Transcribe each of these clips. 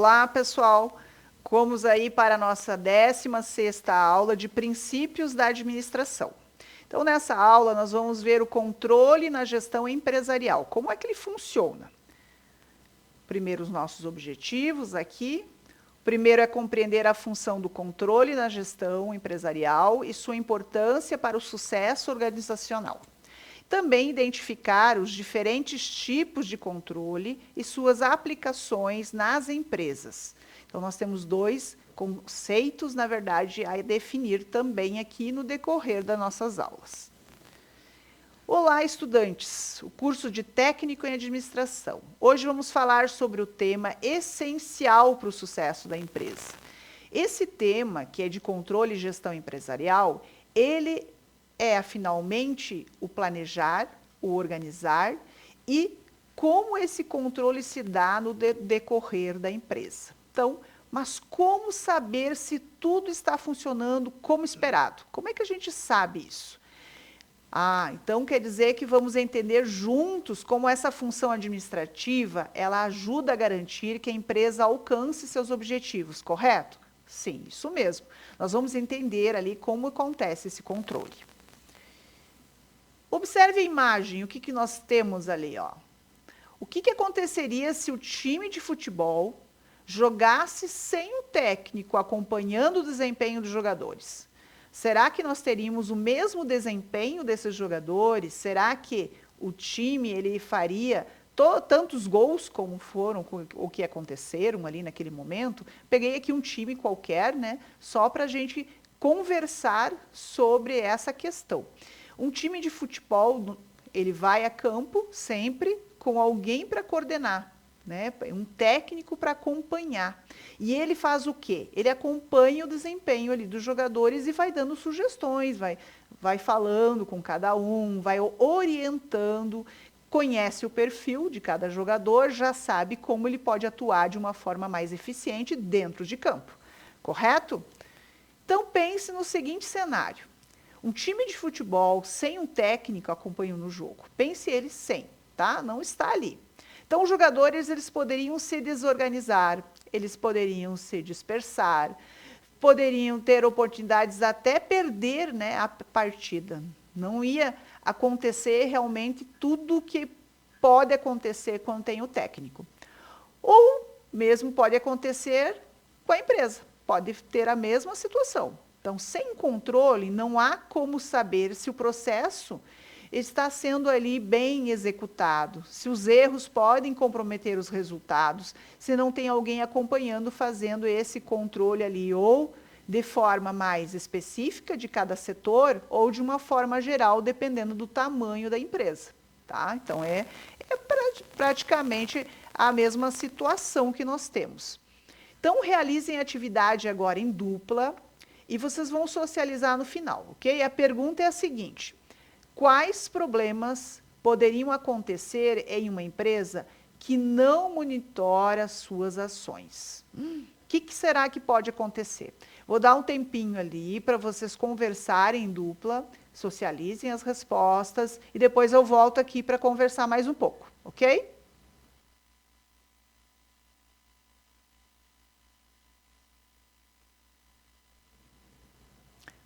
Olá, pessoal! Vamos aí para a nossa 16ª aula de princípios da administração. Então, nessa aula, nós vamos ver o controle na gestão empresarial. Como é que ele funciona? Primeiro, os nossos objetivos aqui. Primeiro é compreender a função do controle na gestão empresarial e sua importância para o sucesso organizacional. Também identificar os diferentes tipos de controle e suas aplicações nas empresas. Então, nós temos dois conceitos, na verdade, a definir também aqui no decorrer das nossas aulas. Olá, estudantes! O curso de Técnico em Administração. Hoje vamos falar sobre o tema essencial para o sucesso da empresa. Esse tema, que é de controle e gestão empresarial, ele é, finalmente, o planejar, o organizar e como esse controle se dá no decorrer da empresa. Então, mas como saber se tudo está funcionando como esperado? Como é que a gente sabe isso? Então quer dizer que vamos entender juntos como essa função administrativa, ela ajuda a garantir que a empresa alcance seus objetivos, correto? Sim, isso mesmo. Nós vamos entender ali como acontece esse controle. Observe a imagem, o que nós temos ali, ó. O que aconteceria se o time de futebol jogasse sem o técnico acompanhando o desempenho dos jogadores? Será que nós teríamos o mesmo desempenho desses jogadores? Será que o time ele faria tantos gols como foram o que aconteceram ali naquele momento? Peguei aqui um time qualquer, né, só para a gente conversar sobre essa questão. Um time de futebol, ele vai a campo sempre com alguém para coordenar, né? Um técnico para acompanhar. E ele faz o quê? Ele acompanha o desempenho ali dos jogadores e vai dando sugestões, vai falando com cada um, vai orientando, conhece o perfil de cada jogador, já sabe como ele pode atuar de uma forma mais eficiente dentro de campo. Correto? Então, pense no seguinte cenário. Um time de futebol sem um técnico acompanhando o jogo. Pense ele sem, tá? Não está ali. Então, os jogadores eles poderiam se desorganizar, eles poderiam se dispersar, poderiam ter oportunidades até perder, né, a partida. Não ia acontecer realmente tudo o que pode acontecer quando tem o técnico. Ou mesmo pode acontecer com a empresa, pode ter a mesma situação. Então, sem controle, não há como saber se o processo está sendo ali bem executado, se os erros podem comprometer os resultados, se não tem alguém acompanhando, fazendo esse controle ali, ou de forma mais específica de cada setor, ou de uma forma geral, dependendo do tamanho da empresa. Tá? Então, é praticamente a mesma situação que nós temos. Então, realizem a atividade agora em dupla, e vocês vão socializar no final, ok? A pergunta é a seguinte: quais problemas poderiam acontecer em uma empresa que não monitora suas ações? O que será que pode acontecer? Vou dar um tempinho ali para vocês conversarem em dupla, socializem as respostas e depois eu volto aqui para conversar mais um pouco, ok?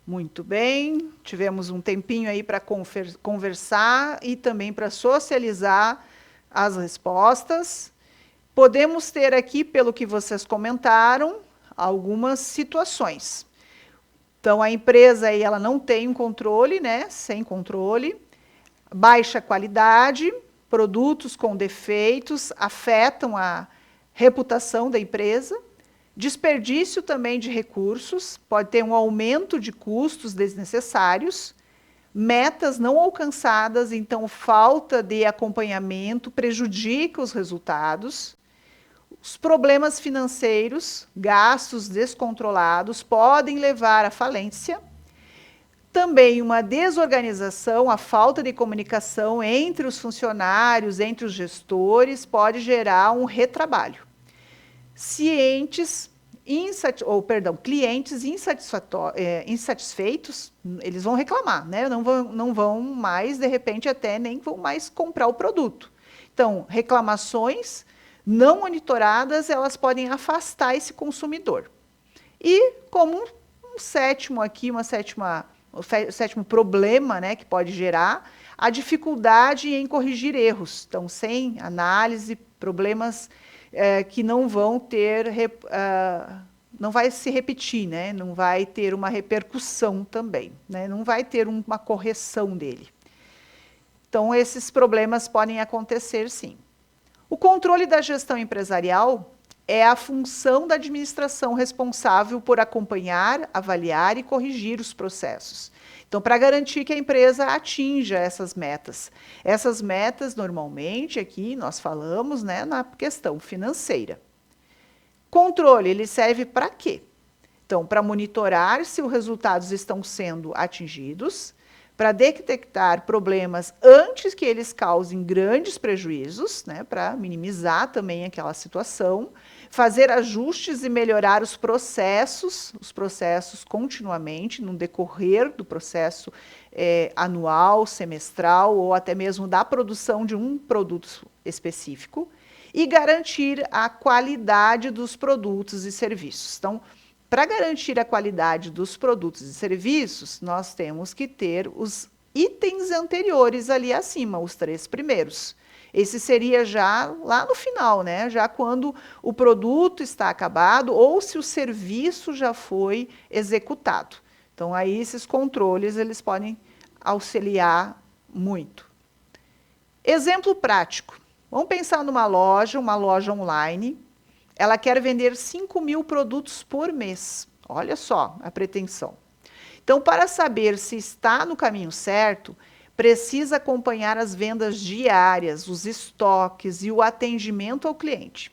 Muito bem, tivemos um tempinho aí para conversar e também para socializar as respostas. Podemos ter aqui, pelo que vocês comentaram, algumas situações. Então, a empresa aí, ela não tem um controle, né? Sem controle, baixa qualidade, produtos com defeitos afetam a reputação da empresa. Desperdício também de recursos, pode ter um aumento de custos desnecessários, metas não alcançadas, então falta de acompanhamento prejudica os resultados. Os problemas financeiros, gastos descontrolados, podem levar à falência. Também uma desorganização, a falta de comunicação entre os funcionários, entre os gestores, pode gerar um retrabalho. Clientes insatisfeitos, eles vão reclamar, né? Não vão mais, de repente, até nem vão mais comprar o produto. Então, reclamações não monitoradas, elas podem afastar esse consumidor. E como um sétimo aqui, o sétimo problema, né, que pode gerar, a dificuldade em corrigir erros. Então, sem análise, problemas que não vão ter, não vai se repetir, né, não vai ter uma repercussão também, né, não vai ter uma correção dele. Então, esses problemas podem acontecer, sim. O controle da gestão empresarial é a função da administração responsável por acompanhar, avaliar e corrigir os processos. Então, para garantir que a empresa atinja essas metas. Essas metas, normalmente, aqui nós falamos, né, na questão financeira. Controle, ele serve para quê? Então, para monitorar se os resultados estão sendo atingidos, para detectar problemas antes que eles causem grandes prejuízos, né, para minimizar também aquela situação, fazer ajustes e melhorar os processos continuamente, no decorrer do processo anual, semestral, ou até mesmo da produção de um produto específico, e garantir a qualidade dos produtos e serviços. Então, para garantir a qualidade dos produtos e serviços, nós temos que ter os itens anteriores ali acima, os 3 primeiros. Esse seria já lá no final, né? Já quando o produto está acabado ou se o serviço já foi executado. Então, aí esses controles, eles podem auxiliar muito. Exemplo prático. Vamos pensar numa loja, uma loja online. Ela quer vender 5.000 produtos por mês. Olha só a pretensão. Então, para saber se está no caminho certo, precisa acompanhar as vendas diárias, os estoques e o atendimento ao cliente.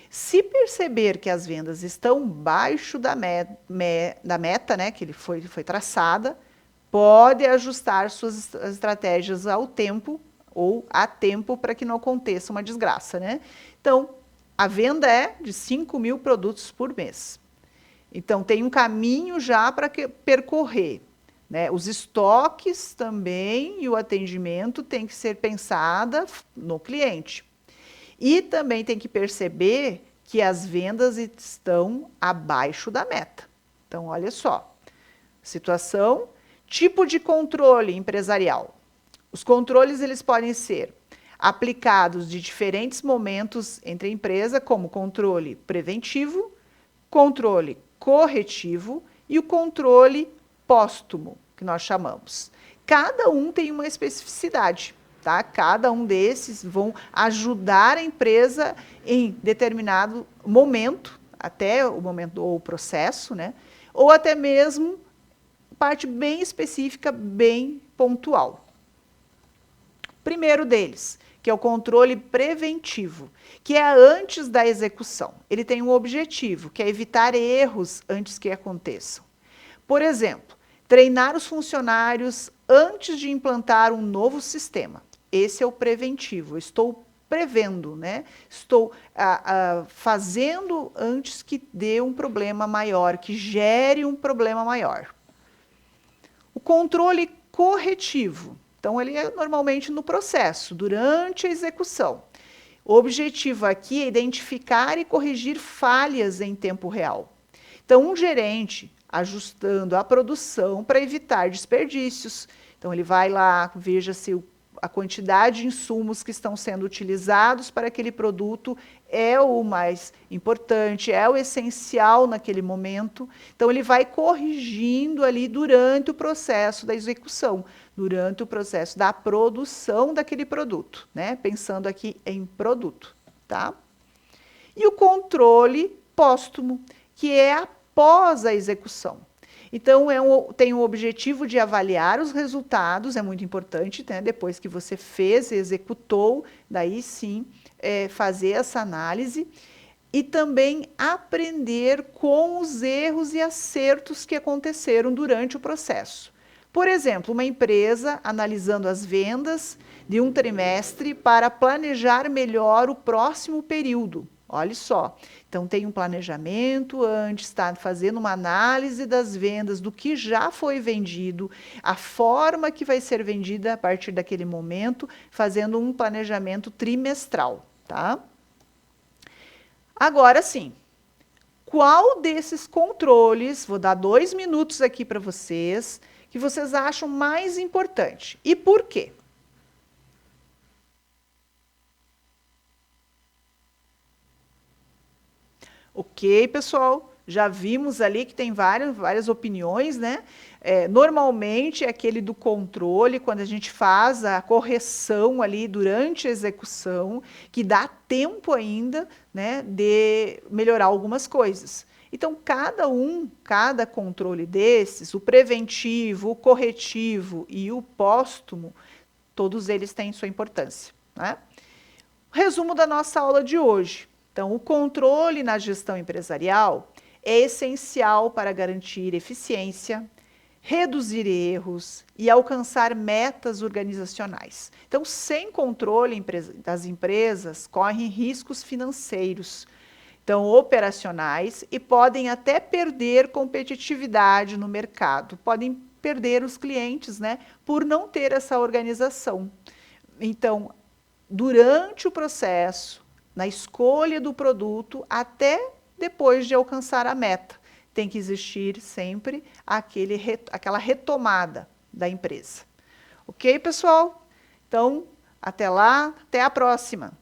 Se perceber que as vendas estão abaixo da meta, né, que foi traçada, pode ajustar suas estratégias ao tempo ou a tempo para que não aconteça uma desgraça, né? Então, a venda é de 5.000 produtos por mês. Então, tem um caminho já para percorrer, né? Os estoques também e o atendimento tem que ser pensada no cliente. E também tem que perceber que as vendas estão abaixo da meta. Então, olha só. Situação, tipo de controle empresarial. Os controles, eles podem ser aplicados de diferentes momentos entre a empresa, como controle preventivo, controle corretivo e o controle póstumo, que nós chamamos. Cada um tem uma especificidade, tá? Cada um desses vão ajudar a empresa em determinado momento, até o momento ou processo, né? Ou até mesmo parte bem específica, bem pontual. Primeiro deles, que é o controle preventivo, que é antes da execução. Ele tem um objetivo, que é evitar erros antes que aconteçam. Por exemplo, treinar os funcionários antes de implantar um novo sistema. Esse é o preventivo. Eu estou prevendo, né? Estou fazendo antes que dê um problema maior, que gere um problema maior. O controle corretivo. Então, ele é normalmente no processo, durante a execução. O objetivo aqui é identificar e corrigir falhas em tempo real. Então, um gerente ajustando a produção para evitar desperdícios. Então, ele vai lá, veja se a quantidade de insumos que estão sendo utilizados para aquele produto é o mais importante, é o essencial naquele momento. Então, ele vai corrigindo ali durante o processo da execução, durante o processo da produção daquele produto, né? Pensando aqui em produto, tá? E o controle póstumo, que é após a execução. Então, tem o objetivo de avaliar os resultados, é muito importante, né? Depois que você fez e executou, daí sim, fazer essa análise e também aprender com os erros e acertos que aconteceram durante o processo. Por exemplo, uma empresa analisando as vendas de um trimestre para planejar melhor o próximo período. Olha só, então tem um planejamento antes, está fazendo uma análise das vendas, do que já foi vendido, a forma que vai ser vendida a partir daquele momento, fazendo um planejamento trimestral, tá? Agora sim, qual desses controles, vou dar 2 minutos aqui para vocês, que vocês acham mais importante e por quê? Ok, pessoal, já vimos ali que tem várias opiniões, né? Normalmente é aquele do controle, quando a gente faz a correção ali durante a execução, que dá tempo ainda, né, de melhorar algumas coisas. Então, cada controle desses, o preventivo, o corretivo e o póstumo, todos eles têm sua importância, né? Resumo da nossa aula de hoje. Então, o controle na gestão empresarial é essencial para garantir eficiência, reduzir erros e alcançar metas organizacionais. Então, sem controle das empresas, correm riscos financeiros, então operacionais, e podem até perder competitividade no mercado, podem perder os clientes, né, por não ter essa organização. Então, durante o processo, na escolha do produto, até depois de alcançar a meta. Tem que existir sempre aquela retomada da empresa. Ok, pessoal? Então, até lá, até a próxima!